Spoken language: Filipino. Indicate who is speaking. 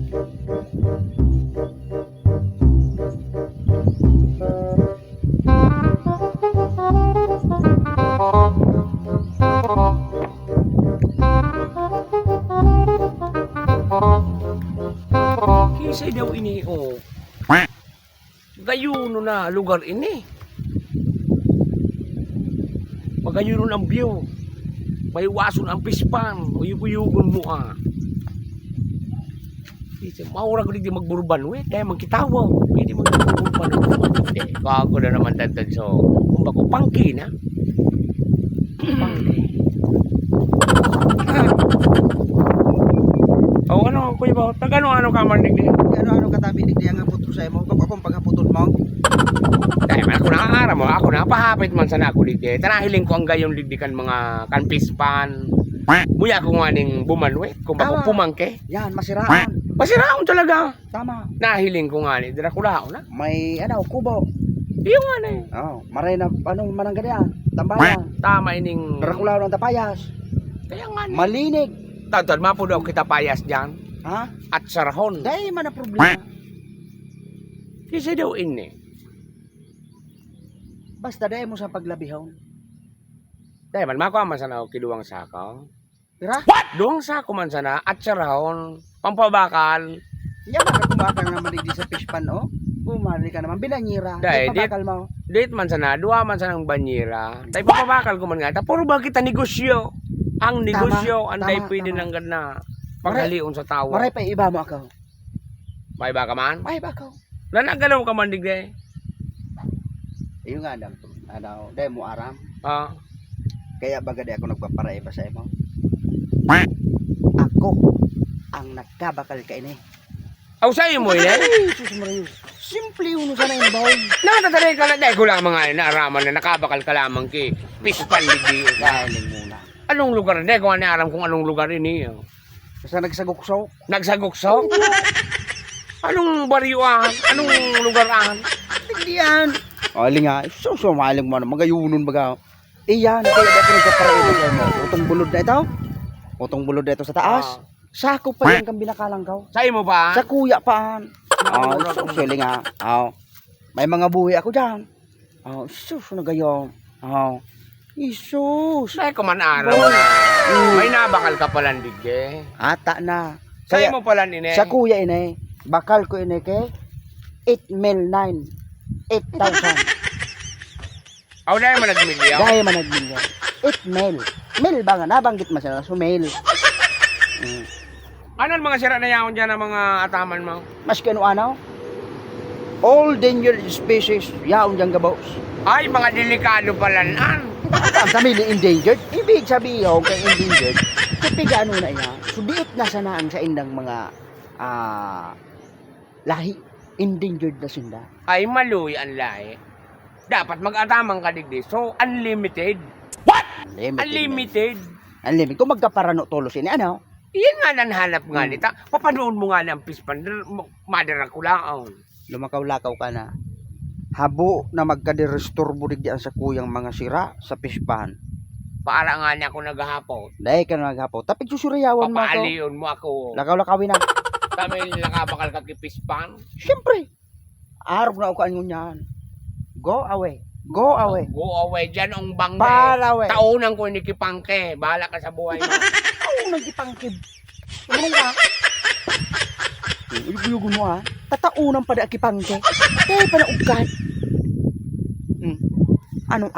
Speaker 1: Kisay daw ini o. Gayuno na lugar ini. Magayunon ang view. May wason ang pispan. Uyug-uyugon mo ah. Maura ko di magburban we. Dahil magkitawaw. Pwede magburban. Hindi. Kago na naman tantad so. Kung bako pangki na. Pangki. Oh, ano, kuya ba? Tagano-ano ka man digdi?
Speaker 2: Ano katabi digdi ang putol sa imo? Kung akong pagkaputol mo?
Speaker 1: Dahil man ako nakakara mo, ako napahapit man sana ako digdi. Tanahiling ko ang gayon digdikan mga kanpispan. Buya ko nga ning bumanwe, kung bako pumangke.
Speaker 2: Yan, masiraan.
Speaker 1: Masiraon talaga.
Speaker 2: Tama.
Speaker 1: Nahiling ko nga ni, dira ko na.
Speaker 2: May kubo.
Speaker 1: Iyo nga na eh.
Speaker 2: Oh, maray na anong mananggadya? Tambayan.
Speaker 1: Tama ining...
Speaker 2: Drakulaw ng tapayas.
Speaker 1: Kaya nga na.
Speaker 2: Malinig.
Speaker 1: Tantad, mapo daw kita payas dyan.
Speaker 2: Ha?
Speaker 1: At sarahon.
Speaker 2: Dahil man na problema.
Speaker 1: Kasi daw ini.
Speaker 2: Basta dahil mo sa paglabihon.
Speaker 1: Dahil man, makuha man sana ako kiluwang sako.
Speaker 2: Tira?
Speaker 1: Duwang sako man sana at sarahon. Pampabakal.
Speaker 2: Yan maka kumakal naman digdi sa fishpan o. Bumali ka naman. Binanyira.
Speaker 1: Dahil,
Speaker 2: Pabakal mo.
Speaker 1: Date man sana, duwa man sana ang banyera. Dahil papabakal ko man nga. Puro ba kita negosyo? Ang negosyo, anday pwede nang gana. Paghalion sa tawa.
Speaker 2: Maray pa iba mo ako.
Speaker 1: May ba ka man?
Speaker 2: May ba ako?
Speaker 1: Nanagalaw ka man digde.
Speaker 2: Iyo nga dam. Ano, dahil mo aram.
Speaker 1: Ah.
Speaker 2: Kaya baga di ako nagpaparay pa sa imo. Ako ang nagkabakal ka ini.
Speaker 1: Aw sa'yo mo yun
Speaker 2: Ay, sus Marius. Simple yun sana yung bahoy.
Speaker 1: Nakatatalay ka na. Dahil ko lang mga naaraman na nakabakal ka lamang ki. Pispan digdi.
Speaker 2: Dahil muna.
Speaker 1: Anong lugar? Dahil ko nga naaram kung anong lugar ini.
Speaker 2: Basta nagsagukso.
Speaker 1: Nagsagukso? Anong baryuan? Anong lugaran?
Speaker 2: Hindi yan. Ali nga. Sumaling mo na. Magayunon baga. Iyan. Kaya di ako nagpaparay sa imo. Utong bulod na ito. Utong bulod na ito sa taas. Sako pa yan kang binakalang ka.
Speaker 1: Sa'yo mo ba?
Speaker 2: Sa kuya paan. Sili nga. May mga buhi ako dyan. Sus na gayon. Isus.
Speaker 1: Dahil ko man araw na. May nabakal ka pala digde.
Speaker 2: Ata na.
Speaker 1: Sa'yo mo pala nine.
Speaker 2: Sa kuya ini. Bakal ko ini ke 8 mil 9. 8,000.
Speaker 1: Aw dahil man nagmilyaw.
Speaker 2: Dahil man nagmilya. 8 mil. Mil ba nga? Nabanggit mo sila. So mil.
Speaker 1: Ano ang mga sira na yaon dyan ng mga ataman mo?
Speaker 2: Mas ano? All endangered species. Yaon dyan gabaw.
Speaker 1: Ay, mga delikado pala naan.
Speaker 2: Ang family endangered. Ibig sabihin kay endangered. Kapag ano na iya. So diit na sanaan sa indang mga lahi. Endangered na sinda.
Speaker 1: Ay, maluy ang lahi. Dapat mag-atamang ka digdi. So, unlimited. What? Unlimited.
Speaker 2: Unlimited. Kung magkaparano tolos ini, ano?
Speaker 1: Iyan nga nanhanap nga nita. Papanood mo nga ng pispan. Madara ko lang.
Speaker 2: Lumakaw-lakaw ka na. Habo na magkadirestore budig diyan sa kuyang mga sira sa pispan.
Speaker 1: Para nga niya ako naghahapot.
Speaker 2: Dahil ka na naghapo. Tapos susuriyawan mo ako.
Speaker 1: Papaaliyon mo ako.
Speaker 2: Lakaw-lakawin na.
Speaker 1: Kami nakabakal ka kipispan.
Speaker 2: Siyempre. Araw na ako anong yan. Go away. Go away.
Speaker 1: Go away dyan ang bangge.
Speaker 2: Para away.
Speaker 1: Taunang ko nikipangke. Bahala ka sa buhay mo.
Speaker 2: Taunang kipangkib. Ano nga? Uyug-uyugun mo ha. Tataunan pa da kipangke. Kaya pa na ugad. Anong